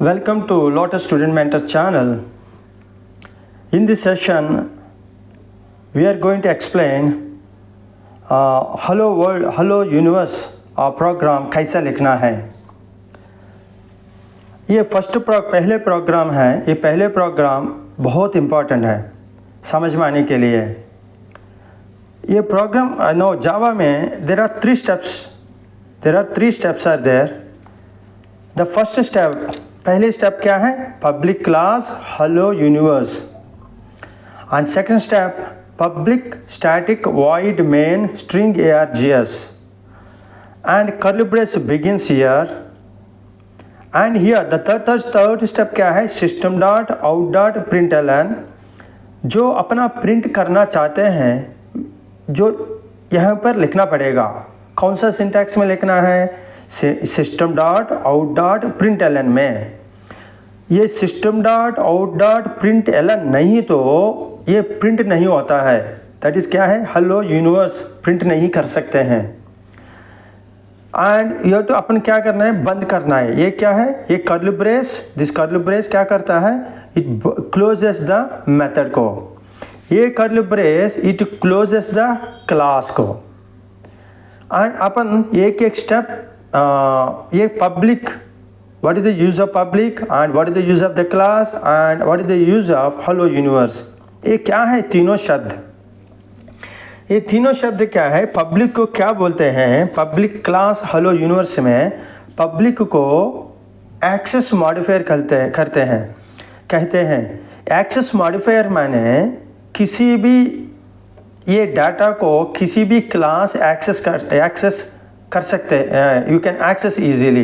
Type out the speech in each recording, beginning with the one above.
Welcome to Lotus Student Mentor channel. In this session, we are going to explain Hello World, Hello Universe program कैसा लिखना है। ये पहले programme है। ये पहले प्रोग्राम बहुत इम्पोर्टेंट है समझ में आने के लिए। ये प्रोग्राम जावा में there are three steps are there. The first step, पहले स्टेप क्या है? Public class hello universe. And second step public static void main string args and curly brace begins here. And here the third step क्या है? system dot out dot println। जो अपना print करना चाहते हैं जो यहाँ पर लिखना पड़ेगा। कौन सा सिंटैक्स में लिखना है? System dot out dot print L N में। ये system dot out dot print L N नहीं तो ये प्रिंट नहीं होता है। दैट इज़ क्या है? हेलो यूनिवर्स प्रिंट नहीं कर सकते हैं। एंड ये तो अपन क्या करना है? बंद करना है। ये क्या है? ये curly brace, this curly brace क्या करता है? इट क्लोजेस द मेथड को। ये curly brace it closes the class को। एंड अपन एक स्टेप ये public, what is the use of public and what is the use of the class and what is the use of hello universe। ये क्या है? तीनों शब्द। ये तीनों शब्द क्या है? पब्लिक को क्या बोलते हैं? पब्लिक क्लास हेलो यूनिवर्स में पब्लिक को एक्सेस मॉडिफायर कहते हैं। एक्सेस मॉडिफायर माने किसी भी ये डाटा को किसी भी क्लास एक्सेस कर सकते हैं। You can access easily.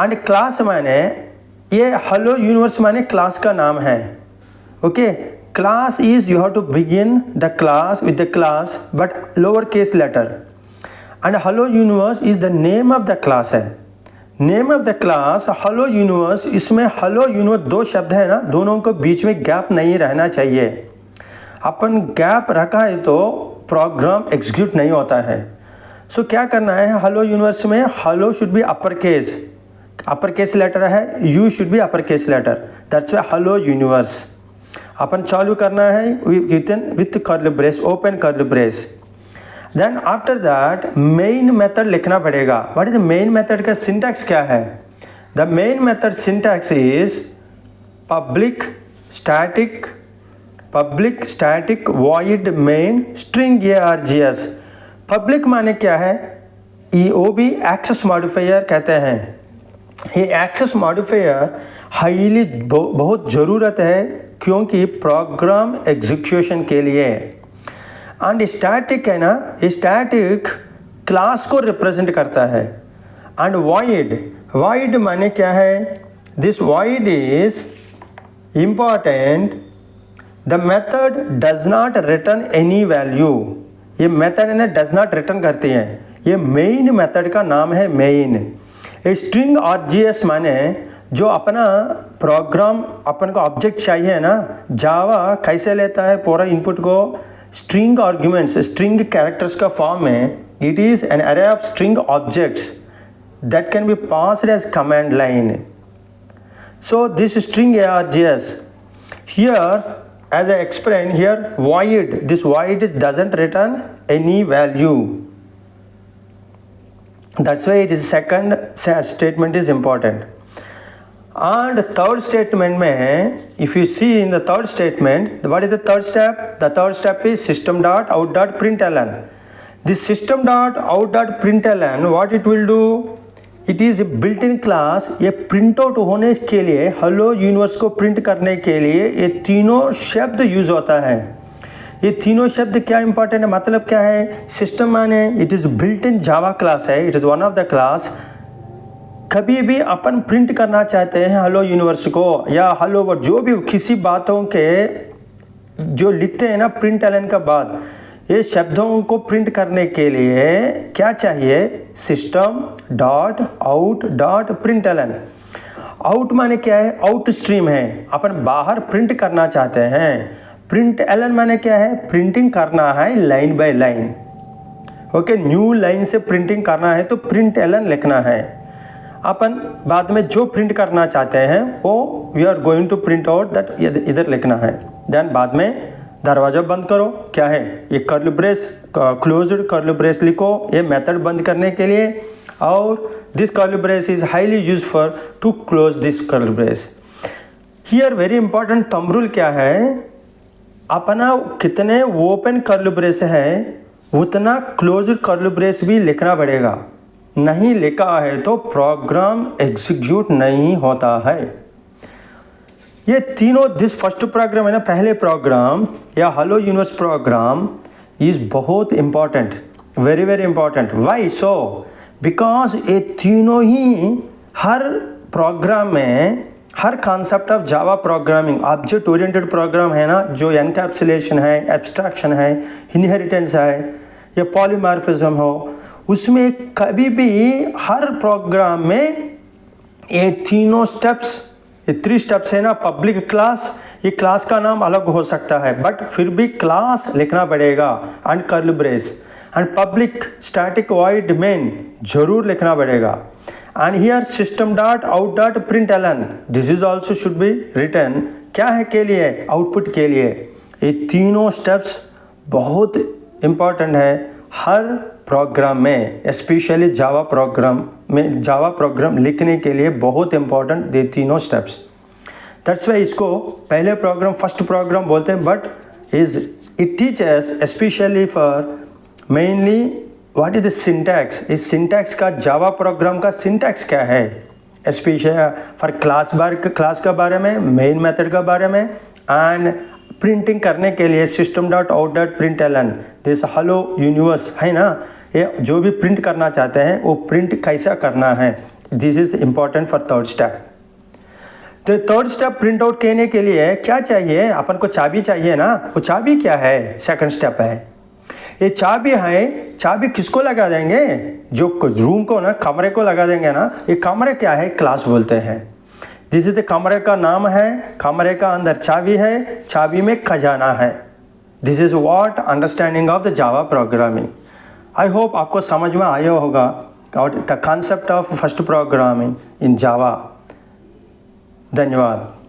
And class माने ये हेलो यूनिवर्स माने क्लास का नाम है। Okay, class is you have to begin the class with the class but lower case letter. And hello universe is the name of the class है। Name of the class hello universe. इसमें hello universe दो शब्द है ना, दोनों को बीच में gap नहीं रहना चाहिए। अपन गैप रखा है तो प्रोग्राम एग्जीक्यूट नहीं होता है। सो क्या करना है? हेलो यूनिवर्स में hello should be upper case letter है, you should be upper case letter. That's why hello universe. अपन चालू करना है with curly brace, open curly brace. Then after that main method लिखना पड़ेगा। What is the main method का syntax क्या है? The main method syntax is public static void main string args। Public माने क्या है? वो भी एक्सेस मॉडिफायर कहते हैं। ये एक्सेस मॉडिफायर हाईली बहुत ज़रूरत है क्योंकि प्रोग्राम एग्जीक्यूशन के लिए। एंड स्टैटिक है ना, स्टैटिक क्लास को रिप्रेजेंट करता है। एंड वॉइड माने क्या है? This void is important. The method does not return any value. ये मेथड है ना डज नॉट रिटर्न करती हैं। ये मेन मेथड का नाम है मेन। स्ट्रिंग args माने जो अपना प्रोग्राम अपन को ऑब्जेक्ट चाहिए ना, जावा कैसे लेता है पूरा इनपुट को? स्ट्रिंग आर्ग्यूमेंट्स, स्ट्रिंग कैरेक्टर्स का फॉर्म में। It is an array of string objects that can be passed as command line. So this string args here, as I explained here, void, this void doesn't return any value. That's why it is second statement is important. And third statement में, if you see in the third statement, what is the third step? The third step is system dot out dot println. This system dot out dot println, what it will do? It is built in class. ये print out होने के लिए, hello universe को print करने के लिए ये तीनों शब्द यूज़ होता है। ये तीनों शब्द क्या इंपॉर्टेंट है? मतलब क्या है? सिस्टम माने it is built in Java class है, it is one of the class. कभी भी अपन प्रिंट करना चाहते हैं हेलो यूनिवर्स को या हेलो वर्ड, जो भी किसी बातों के जो लिखते हैं ना प्रिंट एल एन का बाद, ये शब्दों को प्रिंट करने के लिए क्या चाहिए? System dot out dot print L N. Out माने क्या है? आउट स्ट्रीम है, अपन बाहर प्रिंट करना चाहते हैं। प्रिंट एल एन माने क्या है? प्रिंटिंग करना है line by line. Okay, new line से प्रिंटिंग करना है तो प्रिंट एल एन लिखना है। अपन बाद में जो प्रिंट करना चाहते हैं वो we are going to print out that इधर लिखना है। देन बाद में दरवाज़ा बंद करो, क्या है ये curly brace, closed curly brace लिखो, ये मेथड बंद करने के लिए। और this curly brace is highly use for to close this curly brace. Here very important thumb rule क्या है, अपना कितने ओपन कर्ली ब्रेस है उतना क्लोज्ड कर्ली ब्रेस भी लिखना पड़ेगा। नहीं लिखा है तो प्रोग्राम एग्जीक्यूट नहीं होता है। ये तीनों दिस फर्स्ट प्रोग्राम है ना, पहले प्रोग्राम या हेलो यूनिवर्स प्रोग्राम इज बहुत important, very very important. Why so? Because ये तीनों ही हर प्रोग्राम में, हर concept of Java programming, object oriented program है ना, जो एनकैप्सुलेशन है, एब्स्ट्रैक्शन है, इनहेरिटेंस है या पॉलीमॉर्फिज्म हो, उसमें कभी भी हर प्रोग्राम में ये तीनों स्टेप्स, ये 3 स्टेप्स है ना, पब्लिक क्लास, ये क्लास का नाम अलग हो सकता है बट फिर भी क्लास लिखना पड़ेगा, and curly brace and public static void main जरूर लिखना पड़ेगा। And here system dot out dot println this is also should be written, क्या है के लिए, आउटपुट के लिए। ये तीनों स्टेप्स बहुत इम्पॉर्टेंट है हर प्रोग्राम में, स्पेशली जावा प्रोग्राम में, जावा प्रोग्राम लिखने के लिए बहुत इंपॉर्टेंट ये तीनों स्टेप्स। दैट्स वाई इसको पहले प्रोग्राम फर्स्ट प्रोग्राम बोलते हैं, but it teachers specially for mainly what is the syntax. इस सिंटैक्स का, जावा प्रोग्राम का सिंटैक्स क्या है, स्पेशल फॉर क्लास के बारे में, मेन मेथड के बारे में, एंड प्रिंटिंग करने के लिए system dot out dot println this hello universe है ना, ये जो भी प्रिंट करना चाहते हैं वो प्रिंट कैसा करना है, this is important for third step. तो थर्ड स्टेप प्रिंट आउट करने के लिए क्या चाहिए, अपन को चाबी चाहिए ना, वो चाबी क्या है, सेकंड स्टेप है। ये चाबी है, चाबी किसको लगा देंगे, जो रूम को ना, कमरे को लगा देंगे ना, ये कमरे क्या है, क्लास बोलते हैं। दिस इज कमरे का नाम है, कमरे का अंदर चाबी है, चाबी में खजाना है। This is what understanding of the Java programming. I hope आपको समझ में आया होगा the concept of first programming in Java. धन्यवाद।